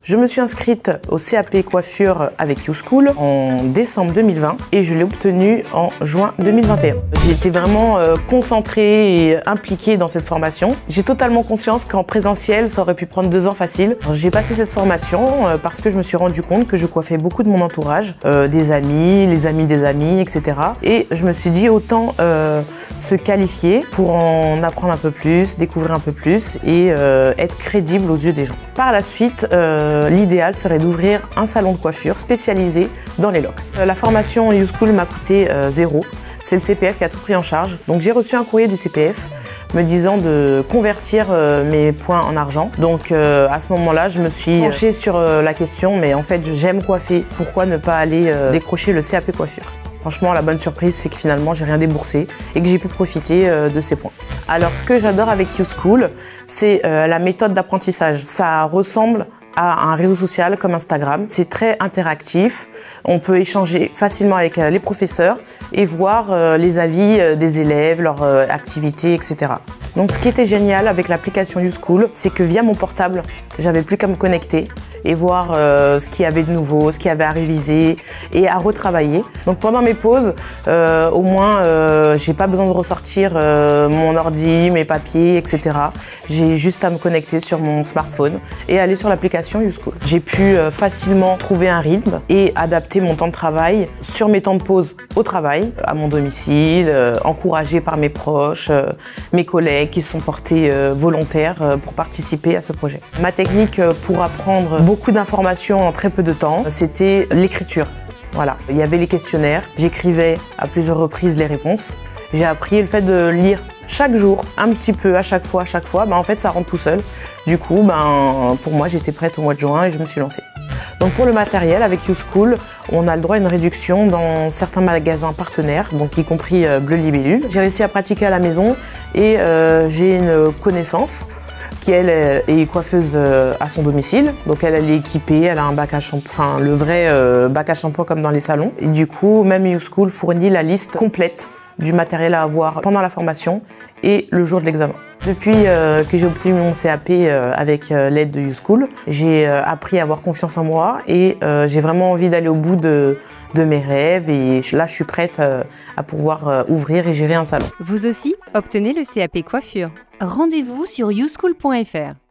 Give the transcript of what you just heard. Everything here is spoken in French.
Je me suis inscrite au CAP coiffure avec YouSchool en décembre 2020 et je l'ai obtenu en juin 2021. J'ai été vraiment concentrée et impliquée dans cette formation. J'ai totalement conscience qu'en présentiel, ça aurait pu prendre 2 ans facile. J'ai passé cette formation parce que je me suis rendu compte que je coiffais beaucoup de mon entourage, des amis, les amis des amis, etc. Et je me suis dit autant se qualifier pour en apprendre un peu plus, découvrir un peu plus et être crédible aux yeux des gens. Par la suite, l'idéal serait d'ouvrir un salon de coiffure spécialisé dans les locks. La formation YouSchool m'a coûté 0. C'est le CPF qui a tout pris en charge. Donc j'ai reçu un courrier du CPF me disant de convertir mes points en argent. Donc à ce moment-là, je me suis penchée sur la question, mais en fait j'aime coiffer, pourquoi ne pas aller décrocher le CAP coiffure? Franchement, la bonne surprise, c'est que finalement, j'ai rien déboursé et que j'ai pu profiter de ces points. Alors, ce que j'adore avec YouSchool, c'est la méthode d'apprentissage. Ça ressemble à un réseau social comme Instagram. C'est très interactif. On peut échanger facilement avec les professeurs et voir les avis des élèves, leurs activités, etc. Donc, ce qui était génial avec l'application YouSchool, c'est que via mon portable, j'avais plus qu'à me connecter et voir ce qu'il y avait de nouveau, ce qu'il y avait à réviser et à retravailler. Donc pendant mes pauses, au moins, j'ai pas besoin de ressortir mon ordi, mes papiers, etc. J'ai juste à me connecter sur mon smartphone et aller sur l'application YouSchool. J'ai pu facilement trouver un rythme et adapter mon temps de travail sur mes temps de pause au travail, à mon domicile, encouragée par mes proches, mes collègues qui se sont portés volontaires pour participer à ce projet. Ma technique pour apprendre beaucoup d'informations en très peu de temps, c'était l'écriture. Voilà. Il y avait les questionnaires, j'écrivais à plusieurs reprises les réponses. J'ai appris le fait de lire chaque jour, un petit peu, à chaque fois, en fait ça rentre tout seul. Du coup, pour moi j'étais prête au mois de juin et je me suis lancée. Donc pour le matériel, avec YouSchool, on a le droit à une réduction dans certains magasins partenaires, donc y compris Bleu Libellule. J'ai réussi à pratiquer à la maison et j'ai une connaissance qui elle est coiffeuse à son domicile, donc elle est équipée, elle a un bac à shampoing, enfin le vrai bac à shampoing comme dans les salons. Et du coup, même YouSchool fournit la liste complète du matériel à avoir pendant la formation et le jour de l'examen. Depuis que j'ai obtenu mon CAP avec l'aide de YouSchool, j'ai appris à avoir confiance en moi et j'ai vraiment envie d'aller au bout de mes rêves et là je suis prête à pouvoir ouvrir et gérer un salon. Vous aussi, obtenez le CAP coiffure. Rendez-vous sur youschool.fr.